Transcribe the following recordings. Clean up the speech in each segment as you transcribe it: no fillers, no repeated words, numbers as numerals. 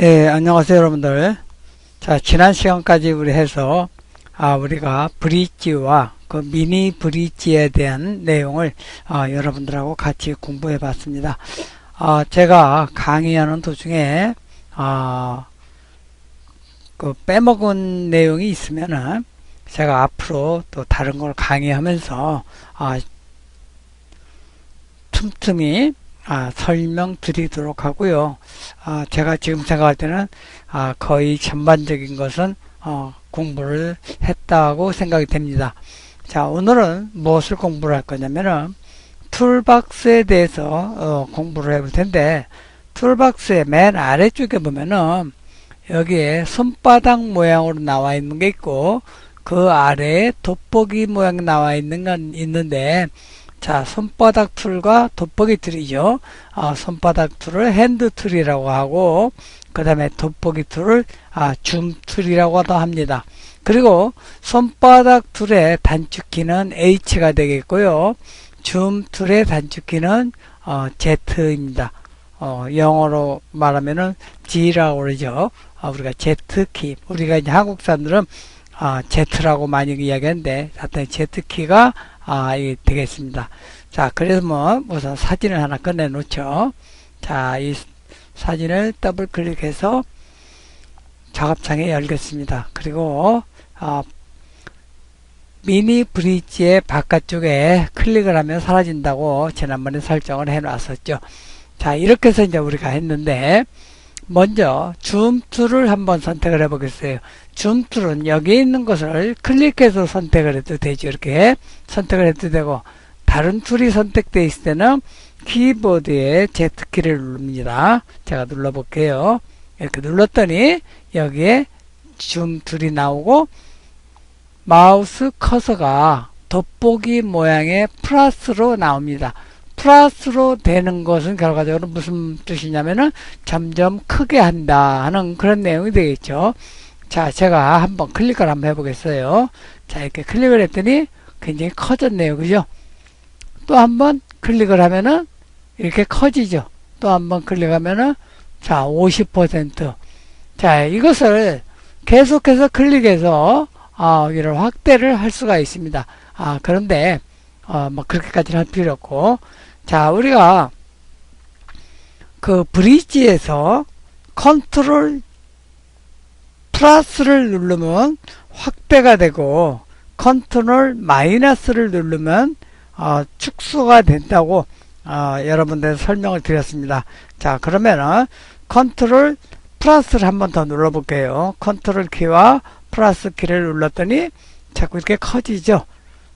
예, 안녕하세요, 여러분들. 자, 지난 시간까지 우리 해서, 우리가 브릿지와 그 미니 브릿지에 대한 내용을, 여러분들하고 같이 공부해 봤습니다. 제가 강의하는 도중에, 그 빼먹은 내용이 있으면은, 제가 앞으로 또 다른 걸 강의하면서, 틈틈이 설명드리도록 하고요. 제가 지금 생각할 때는 거의 전반적인 것은 공부를 했다고 생각이 됩니다. 자, 오늘은 무엇을 공부를 할 거냐면은 툴박스에 대해서 공부를 해볼 텐데, 툴박스의 맨 아래쪽에 보면은 여기에 손바닥 모양으로 나와 있는 게 있고, 그 아래에 돋보기 모양이 나와 있는 건 있는데, 자, 손바닥 툴과 돋보기 툴이죠. 손바닥 툴을 핸드 툴이라고 하고, 그 다음에 돋보기 툴을 줌 툴이라고도 합니다. 그리고 손바닥 툴의 단축키는 H가 되겠고요. 줌 툴의 단축키는 Z입니다. 영어로 말하면은 G라고 그러죠. 우리가 Z키, 우리가 이제 한국 사람들은 Z라고 많이 이야기하는데, 하여튼 Z키가 이게 되겠습니다. 자, 그래서 우선 사진을 하나 꺼내 놓죠. 자, 이 사진을 더블 클릭해서 작업창에 열겠습니다. 그리고 미니 브릿지의 바깥쪽에 클릭을 하면 사라진다고 지난번에 설정을 해 놨었죠. 자, 이렇게 해서 이제 우리가 했는데, 먼저 줌 툴을 한번 선택을 해 보겠어요. 줌 툴은 여기 있는 것을 클릭해서 선택을 해도 되죠. 이렇게 선택을 해도 되고, 다른 툴이 선택되어 있을 때는 키보드에 Z키를 누릅니다. 제가 눌러 볼게요. 이렇게 눌렀더니 여기에 줌 툴이 나오고, 마우스 커서가 돋보기 모양의 플러스로 나옵니다. 플러스로 되는 것은 결과적으로 무슨 뜻이냐면은 점점 크게 한다 하는 그런 내용이 되겠죠. 자, 제가 한번 클릭을 한번 해보겠어요. 자, 이렇게 클릭을 했더니 굉장히 커졌네요. 그죠? 또 한번 클릭을 하면은 이렇게 커지죠. 또 한번 클릭하면은 자, 50%. 자, 이것을 계속해서 클릭해서 이를 확대를 할 수가 있습니다. 그런데 그렇게까지는 할 필요 없고, 자, 우리가 그 브릿지에서 컨트롤 플러스를 누르면 확대가 되고, 컨트롤 마이너스를 누르면 축소가 된다고 여러분들 설명을 드렸습니다. 자, 그러면은 컨트롤 플러스를 한번 더 눌러 볼게요. 컨트롤 키와 플러스 키를 눌렀더니 자꾸 이렇게 커지죠.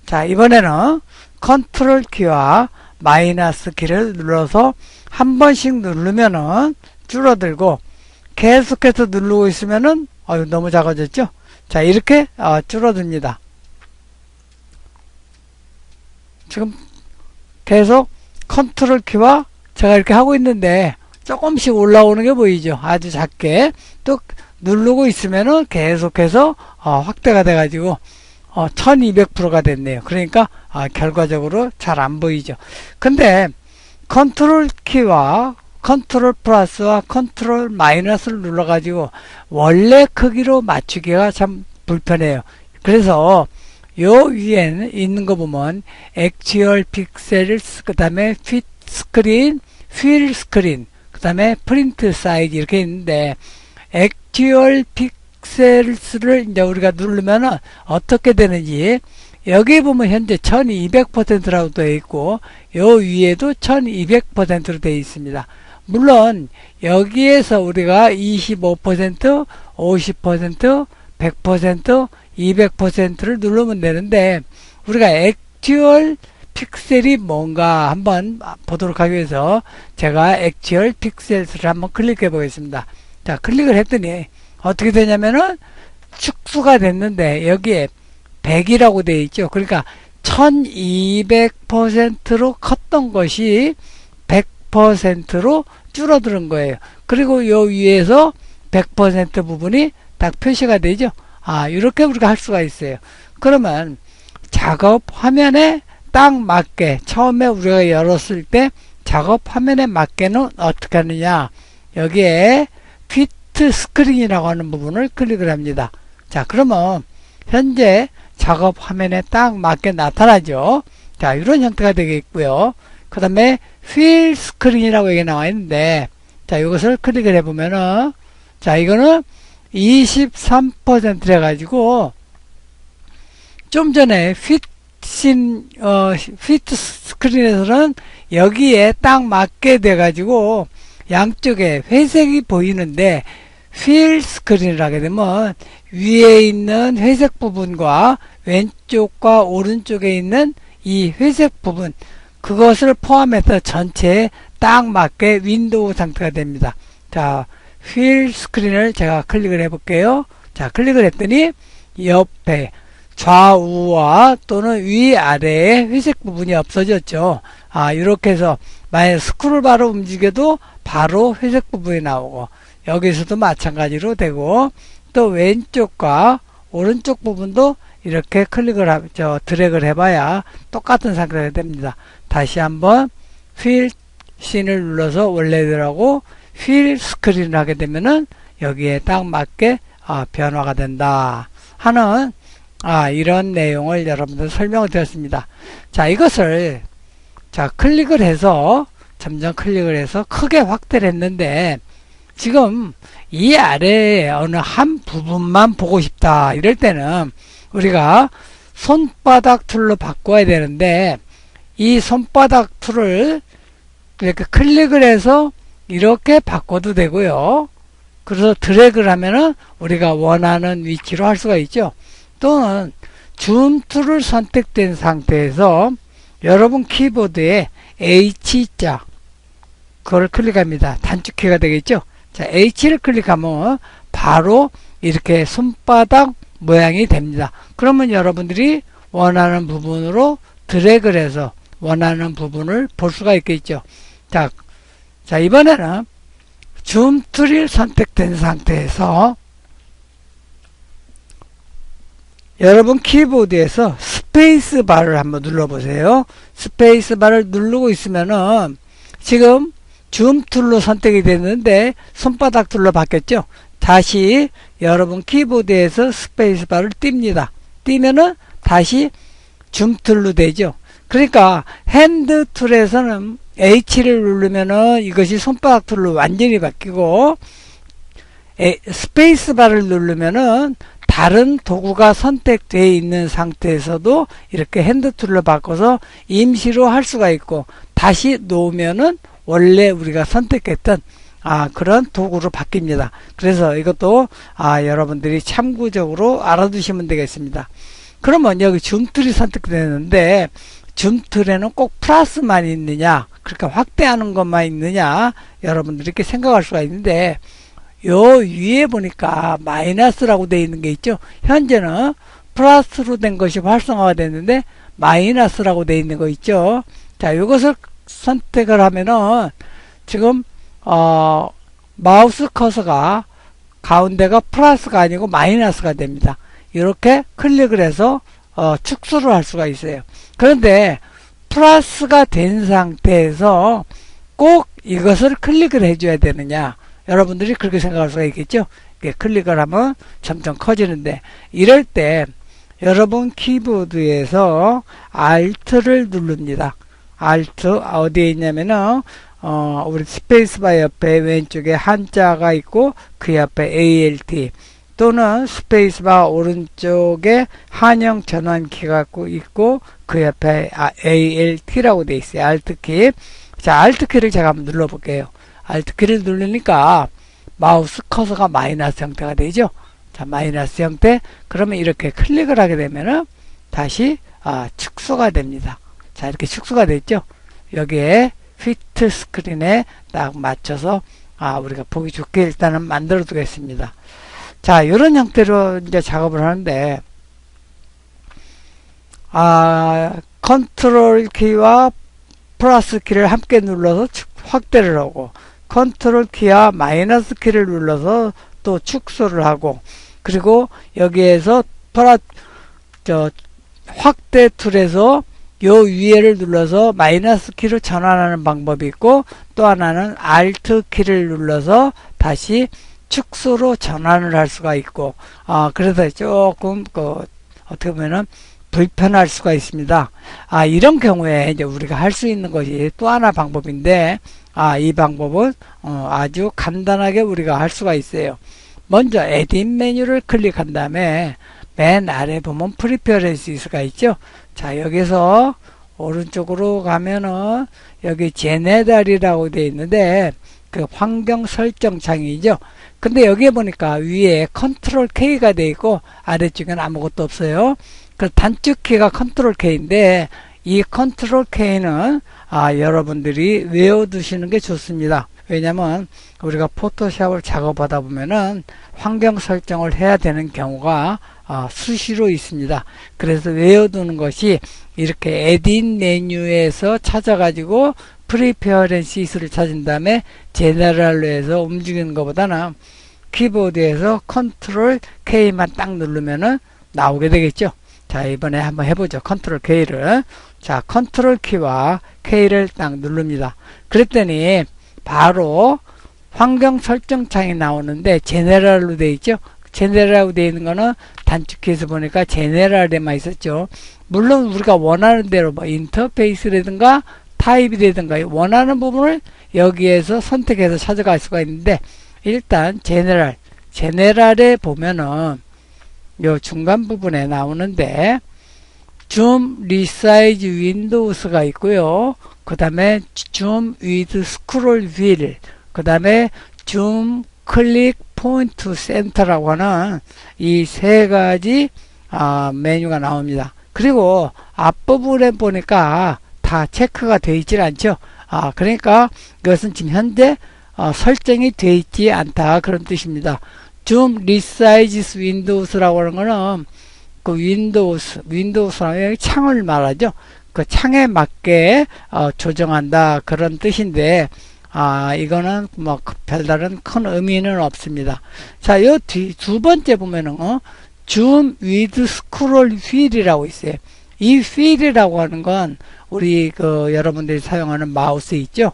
자, 이번에는 컨트롤 키와 마이너스 키를 눌러서 한 번씩 누르면은 줄어들고, 계속해서 누르고 있으면은 너무 작아졌죠. 자, 이렇게 줄어듭니다. 지금 계속 컨트롤 키와 제가 이렇게 하고 있는데 조금씩 올라오는 게 보이죠. 아주 작게. 또 누르고 있으면은 계속해서 확대가 돼 가지고 1200%가 됐네요. 그러니까 결과적으로 잘 안 보이죠. 근데 컨트롤 키와 컨트롤 플러스와 컨트롤 마이너스를 눌러 가지고 원래 크기로 맞추기가 참 불편해요. 그래서 요 위에 있는 거 보면 액츄얼 픽셀스, 그 다음에 핏 스크린, 휠 스크린, 그 다음에 프린트 사이즈 이렇게 있는데, 액츄얼 픽셀스를 이제 우리가 누르면은 어떻게 되는지, 여기 보면 현재 1200%라고 되어 있고, 요 위에도 1200%로 되어 있습니다. 물론 여기에서 우리가 25%, 50%, 100%, 200%를 누르면 되는데, 우리가 액츄얼 픽셀이 뭔가 한번 보도록 하기 위해서 제가 액츄얼 픽셀스를 한번 클릭해 보겠습니다. 자, 클릭을 했더니 어떻게 되냐면은 축소가 됐는데 여기에 100이라고 되어 있죠. 그러니까 1200%로 컸던 것이 100%로 줄어드는 거예요. 그리고 요 위에서 100% 부분이 딱 표시가 되죠. 이렇게 우리가 할 수가 있어요. 그러면 작업 화면에 딱 맞게, 처음에 우리가 열었을 때 작업 화면에 맞게는 어떻게 하느냐, 여기에 핏 피트 스크린이라고 하는 부분을 클릭을 합니다. 자, 그러면 현재 작업 화면에 딱 맞게 나타나죠. 자, 이런 형태가 되겠고요. 그 다음에 필 스크린이라고 여기 나와 있는데, 자, 이것을 클릭을 해보면은, 자, 이거는 23%래 가지고 좀 전에 피트 스크린에서는 여기에 딱 맞게 돼 가지고 양쪽에 회색이 보이는데, 필 스크린을 하게 되면 위에 있는 회색 부분과 왼쪽과 오른쪽에 있는 이 회색 부분, 그것을 포함해서 전체에 딱 맞게 윈도우 상태가 됩니다. 자, 필 스크린을 제가 클릭을 해 볼게요. 자, 클릭을 했더니 옆에 좌우와 또는 위아래에 회색 부분이 없어졌죠. 이렇게 해서 만약 스크롤바로 움직여도 바로 회색 부분이 나오고, 여기서도 마찬가지로 되고, 또 왼쪽과 오른쪽 부분도 이렇게 클릭을 드래그를 해봐야 똑같은 상태가 됩니다. 다시 한번 필 씬을 눌러서 원래대로하고 필 스크린을 하게 되면은 여기에 딱 맞게 변화가 된다 하는 이런 내용을 여러분들 설명을 드렸습니다. 자, 이것을 클릭을 해서 점점 클릭을 해서 크게 확대를 했는데, 지금 이 아래에 어느 한 부분만 보고 싶다 이럴 때는 우리가 손바닥 툴로 바꿔야 되는데, 이 손바닥 툴을 이렇게 클릭을 해서 이렇게 바꿔도 되고요. 그래서 드래그를 하면은 우리가 원하는 위치로 할 수가 있죠. 또는 줌 툴을 선택된 상태에서 여러분 키보드에 H자, 그걸 클릭합니다. 단축키가 되겠죠. 자, H를 클릭하면 바로 이렇게 손바닥 모양이 됩니다. 그러면 여러분들이 원하는 부분으로 드래그를 해서 원하는 부분을 볼 수가 있겠죠. 자, 이번에는 줌 툴이 선택된 상태에서 여러분 키보드에서 스페이스 바를 한번 눌러보세요. 스페이스 바를 누르고 있으면은 지금 줌 툴로 선택이 됐는데 손바닥 툴로 바뀌었죠. 다시 여러분 키보드에서 스페이스 바를 띱니다. 띄면은 다시 줌 툴로 되죠. 그러니까 핸드 툴에서는 H를 누르면은 이것이 손바닥 툴로 완전히 바뀌고, 스페이스 바를 누르면은 다른 도구가 선택되어 있는 상태에서도 이렇게 핸드 툴로 바꿔서 임시로 할 수가 있고, 다시 놓으면은 원래 우리가 선택했던 그런 도구로 바뀝니다. 그래서 이것도 여러분들이 참고적으로 알아두시면 되겠습니다. 그러면 여기 줌 툴이 선택되는데, 줌 툴에는 꼭 플러스만 있느냐, 그렇게 확대하는 것만 있느냐, 여러분들이 이렇게 생각할 수가 있는데, 요 위에 보니까 마이너스라고 되어 있는 게 있죠. 현재는 플러스로 된 것이 활성화가 됐는데 마이너스라고 되어 있는 거 있죠. 자, 이것을 선택을 하면은 지금 마우스 커서가 가운데가 플러스가 아니고 마이너스가 됩니다. 이렇게 클릭을 해서 축소를 할 수가 있어요. 그런데 플러스가 된 상태에서 꼭 이것을 클릭을 해줘야 되느냐, 여러분들이 그렇게 생각할 수가 있겠죠. 클릭을 하면 점점 커지는데, 이럴 때 여러분 키보드에서 Alt를 누릅니다. Alt 어디에 있냐면은 우리 스페이스바 옆에 왼쪽에 한자가 있고 그 옆에 ALT, 또는 스페이스바 오른쪽에 한영 전환키가 있고 그 옆에 ALT라고 되어 있어요. Alt키. 자, Alt키를 제가 한번 눌러볼게요. Alt키를 누르니까 마우스 커서가 마이너스 형태가 되죠. 자, 마이너스 형태. 그러면 이렇게 클릭을 하게 되면은 다시 축소가 됩니다. 자, 이렇게 축소가 됐죠. 여기에 피트 스크린에 딱 맞춰서 우리가 보기 좋게 일단은 만들어 두겠습니다. 자, 이런 형태로 이제 작업을 하는데, 컨트롤 키와 플러스 키를 함께 눌러서 확대를 하고, 컨트롤 키와 마이너스 키를 눌러서 또 축소를 하고, 그리고 여기에서 확대 툴에서 요 위에를 눌러서 마이너스 키로 전환하는 방법이 있고, 또 하나는 Alt 키를 눌러서 다시 축소로 전환을 할 수가 있고, 그래서 조금, 어떻게 보면은, 불편할 수가 있습니다. 이런 경우에 이제 우리가 할 수 있는 것이 또 하나 방법인데, 이 방법은, 아주 간단하게 우리가 할 수가 있어요. 먼저, 에딧 메뉴를 클릭한 다음에, 맨 아래 보면 프리퍼런시스가 있죠? 자, 여기서 오른쪽으로 가면은, 여기 제네럴이라고 되어 있는데, 그 환경 설정 창이죠. 근데 여기에 보니까 위에 컨트롤 K가 되어 있고, 아래쪽에는 아무것도 없어요. 그 단축 키가 컨트롤 K인데 이 컨트롤 K는 여러분들이 외워두시는 게 좋습니다. 왜냐면 우리가 포토샵을 작업하다 보면은 환경 설정을 해야 되는 경우가 수시로 있습니다. 그래서 외워두는 것이 이렇게 에딧 메뉴에서 찾아가지고 프리퍼런시스를 찾은 다음에 제너럴로 해서 움직이는 것보다는 키보드에서 컨트롤 K만 딱 누르면은 나오게 되겠죠. 자, 이번에 한번 해보죠. 컨트롤 K를. 자, 컨트롤 키와 K를 딱 누릅니다. 그랬더니 바로 환경 설정 창이 나오는데 제네럴로 되어 있죠. 제네럴로 되어 있는 거는 단축키에서 보니까 제네럴에만 있었죠. 물론 우리가 원하는 대로 뭐 인터페이스라든가 타입이라든가 원하는 부분을 여기에서 선택해서 찾아갈 수가 있는데 일단 제네럴에 보면은 요 중간 부분에 나오는데 줌 리사이즈 윈도우스가 있고요. 그 다음에 줌 위드 스크롤 휠, 그 다음에 줌 클릭 포인트 센터라고 하는 이 세 가지 메뉴가 나옵니다. 그리고 앞부분에 보니까 다 체크가 되어 있질 않죠. 그러니까 이것은 지금 현재 설정이 되어 있지 않다 그런 뜻입니다. 줌 리사이즈 윈도우스라고 하는 거는 그 윈도우스라는 창을 말하죠. 그 창에 맞게 조정한다 그런 뜻인데 이거는 뭐 별다른 큰 의미는 없습니다. 자, 요 두 번째 보면은 줌 위드 스크롤 휠이라고 있어요. 이 휠이라고 하는 건 우리 여러분들이 사용하는 마우스 있죠.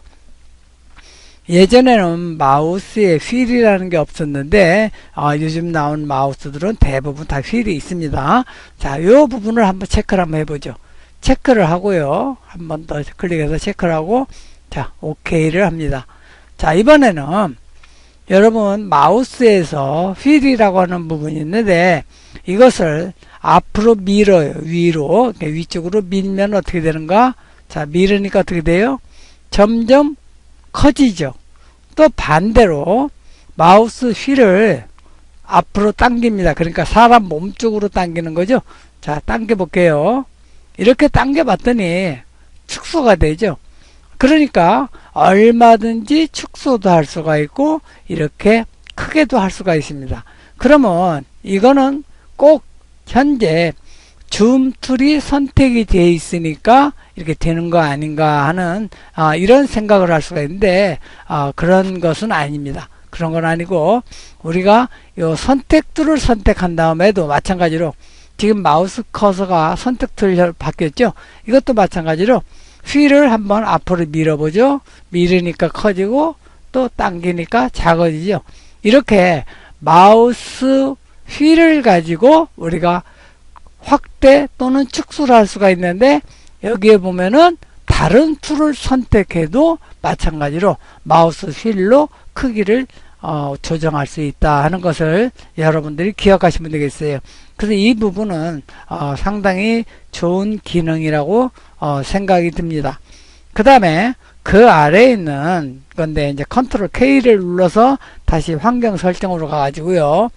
예전에는 마우스에 휠이라는 게 없었는데 요즘 나온 마우스들은 대부분 다 휠이 있습니다. 자, 이 부분을 한번 체크를 한번 해보죠. 체크를 하고요. 한 번 더 클릭해서 체크를 하고 자, OK를 합니다. 자, 이번에는 여러분 마우스에서 휠이라고 하는 부분이 있는데 이것을 앞으로 밀어요. 위로 위쪽으로 밀면 어떻게 되는가? 자, 밀으니까 어떻게 돼요? 점점 커지죠. 또 반대로 마우스 휠을 앞으로 당깁니다. 그러니까 사람 몸 쪽으로 당기는 거죠. 자, 당겨 볼게요. 이렇게 당겨 봤더니 축소가 되죠. 그러니까 얼마든지 축소도 할 수가 있고 이렇게 크게도 할 수가 있습니다. 그러면 이거는 꼭 현재 줌 툴이 선택이 되어 있으니까 이렇게 되는 거 아닌가 하는 이런 생각을 할 수가 있는데 그런 것은 아닙니다. 그런 건 아니고 우리가 요 선택 툴을 선택한 다음에도 마찬가지로 지금 마우스 커서가 선택 툴이 바뀌었죠. 이것도 마찬가지로 휠을 한번 앞으로 밀어보죠. 밀으니까 커지고 또 당기니까 작아지죠. 이렇게 마우스 휠을 가지고 우리가 확대 또는 축소를 할 수가 있는데 여기에 보면은 다른 툴을 선택해도 마찬가지로 마우스 휠로 크기를 조정할 수 있다 하는 것을 여러분들이 기억하시면 되겠어요. 그래서 이 부분은 상당히 좋은 기능이라고 생각이 듭니다. 그 다음에 그 아래에 있는 건데 이제 컨트롤 K를 눌러서 다시 환경 설정으로 가가지고요.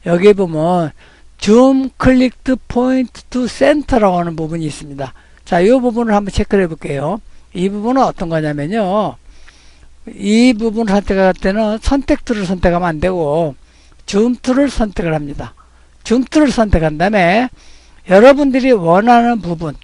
여기 보면 줌 클릭드 포인트 투 센터라고 하는 부분이 있습니다. 자, 이 부분을 한번 체크를 해 볼게요. 이 부분은 어떤 거냐면요. 이 부분을 선택할 때는 선택 툴을 선택하면 안 되고 줌 툴을 선택을 합니다. 줌 툴을 선택한 다음에 여러분들이 원하는 부분,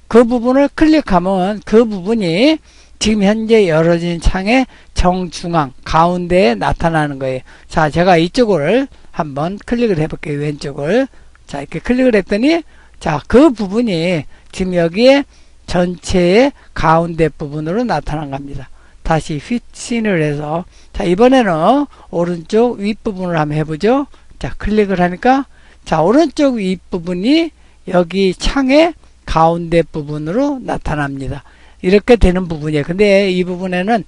그 부분을 클릭하면 그 부분이 지금 현재 열어진 창의 정중앙 가운데에 나타나는 거예요. 자, 제가 이쪽을 한번 클릭을 해 볼게요. 왼쪽을. 자, 이렇게 클릭을 했더니 자, 그 부분이 지금 여기에 전체의 가운데 부분으로 나타난 겁니다. 다시 핏신을 해서, 자, 이번에는 오른쪽 윗부분을 한번 해보죠. 자, 클릭을 하니까, 자, 오른쪽 윗부분이 여기 창의 가운데 부분으로 나타납니다. 이렇게 되는 부분이에요. 근데 이 부분에는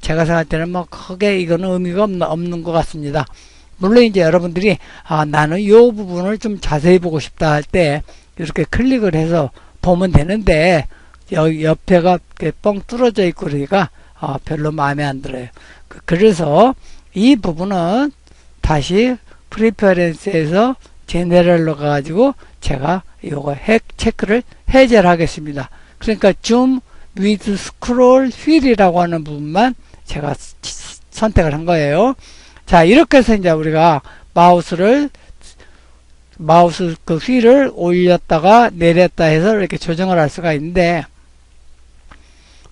제가 생각할 때는 뭐 크게 이거는 의미가 없는 것 같습니다. 물론 이제 여러분들이 나는 이 부분을 좀 자세히 보고 싶다 할 때 이렇게 클릭을 해서 보면 되는데, 여기 옆에가 뻥 뚫어져 있고 그러니까 별로 마음에 안 들어요. 그래서 이 부분은 다시 프리퍼런스에서 제네럴로 가가지고 제가 이거 체크를 해제를 하겠습니다. 그러니까 줌 with scroll wheel이라고 하는 부분만 제가 선택을 한 거예요. 자, 이렇게 해서 이제 우리가 마우스 그 휠을 올렸다가 내렸다 해서 이렇게 조정을 할 수가 있는데,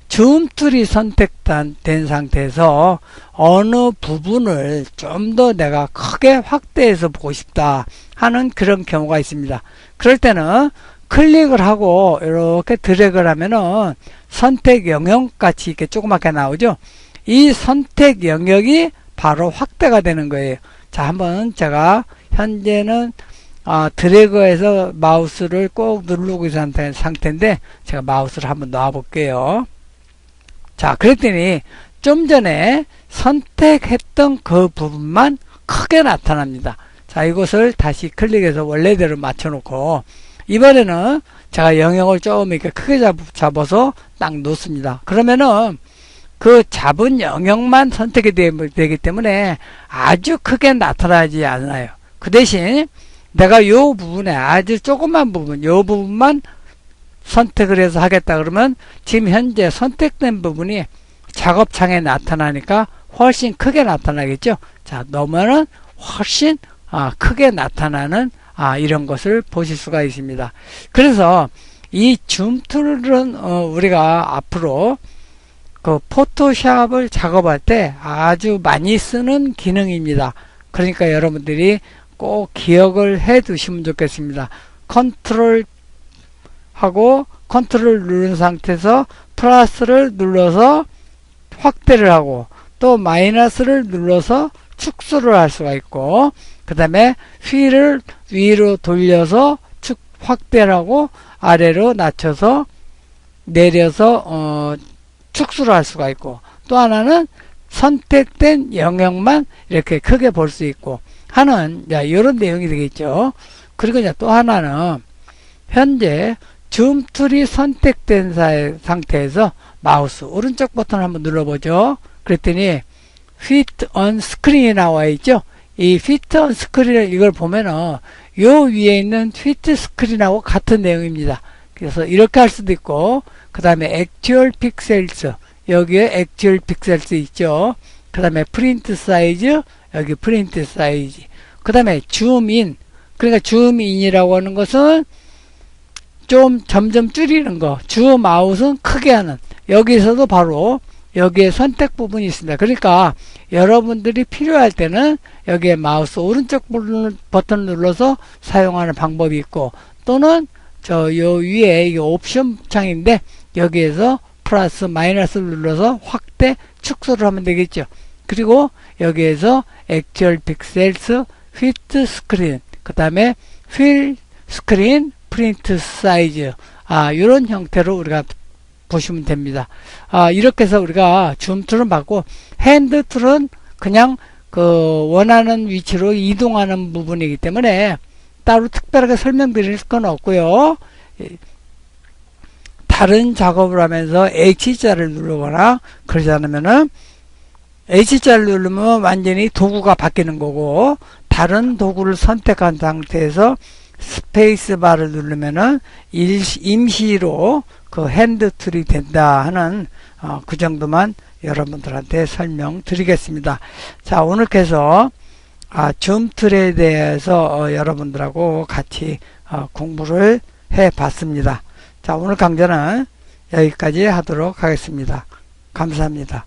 줌 툴이 선택된 상태에서 어느 부분을 좀 더 내가 크게 확대해서 보고 싶다 하는 그런 경우가 있습니다. 그럴 때는 클릭을 하고 이렇게 드래그를 하면은 선택 영역 같이 이렇게 조그맣게 나오죠. 이 선택 영역이 바로 확대가 되는 거예요. 자, 한번 제가 현재는 드래그해서 마우스를 꼭 누르고 있는 상태인데 제가 마우스를 한번 놔 볼게요. 자, 그랬더니 좀 전에 선택했던 그 부분만 크게 나타납니다. 자, 이것을 다시 클릭해서 원래대로 맞춰놓고, 이번에는 제가 영역을 좀 이렇게 크게 잡아서 딱 놓습니다. 그러면은 그 잡은 영역만 선택이 되기 때문에 아주 크게 나타나지 않아요. 그 대신 내가 이 부분에 아주 조그만 부분, 이 부분만 선택을 해서 하겠다 그러면 지금 현재 선택된 부분이 작업창에 나타나니까 훨씬 크게 나타나겠죠. 자, 넣으면은 훨씬 크게 나타나는 이런 것을 보실 수가 있습니다. 그래서 이 줌 툴은 우리가 앞으로 그 포토샵을 작업할 때 아주 많이 쓰는 기능입니다. 그러니까 여러분들이 꼭 기억을 해 두시면 좋겠습니다. 컨트롤 하고 컨트롤 누른 상태에서 플러스를 눌러서 확대를 하고, 또 마이너스를 눌러서 축소를 할 수가 있고, 그 다음에 휠을 위로 돌려서 확대를 하고 아래로 낮춰서 내려서 축소를 할 수가 있고, 또 하나는 선택된 영역만 이렇게 크게 볼 수 있고 하는 이런 내용이 되겠죠. 그리고 이제 또 하나는 현재 줌 툴이 선택된 상태에서 마우스 오른쪽 버튼을 한번 눌러보죠. 그랬더니 Fit on Screen이 나와 있죠. 이 Fit on Screen 이걸 보면은 요 위에 있는 Fit Screen하고 같은 내용입니다. 그래서 이렇게 할 수도 있고, 그 다음에 Actual Pixels, 여기에 Actual Pixels 있죠. 그 다음에 Print Size, 여기 Print Size, 그 다음에 Zoom In, 그러니까 Zoom In이라고 하는 것은 좀 점점 줄이는 거, 줌 아웃은 크게 하는, 여기서도 바로 여기에 선택 부분이 있습니다. 그러니까 여러분들이 필요할 때는 여기에 마우스 오른쪽 버튼을 눌러서 사용하는 방법이 있고, 또는 요 위에 이 옵션 창인데 여기에서 플러스 마이너스를 눌러서 확대 축소를 하면 되겠죠. 그리고 여기에서 Actual Pixels, Fit Screen, 그 다음에 Fill Screen, 프린트 사이즈, 이런 형태로 우리가 보시면 됩니다. 이렇게 해서 우리가 줌 툴은 받고, 핸드 툴은 그냥 그 원하는 위치로 이동하는 부분이기 때문에 따로 특별하게 설명드릴 건 없고요. 다른 작업을 하면서 H자를 누르거나 그러지 않으면은, H자를 누르면 완전히 도구가 바뀌는 거고, 다른 도구를 선택한 상태에서 스페이스바를 누르면은 임시로 그 핸드 툴이 된다 하는 그 정도만 여러분들한테 설명드리겠습니다. 자, 오늘께서 줌 툴에 대해서 여러분들하고 같이 공부를 해 봤습니다. 자, 오늘 강좌는 여기까지 하도록 하겠습니다. 감사합니다.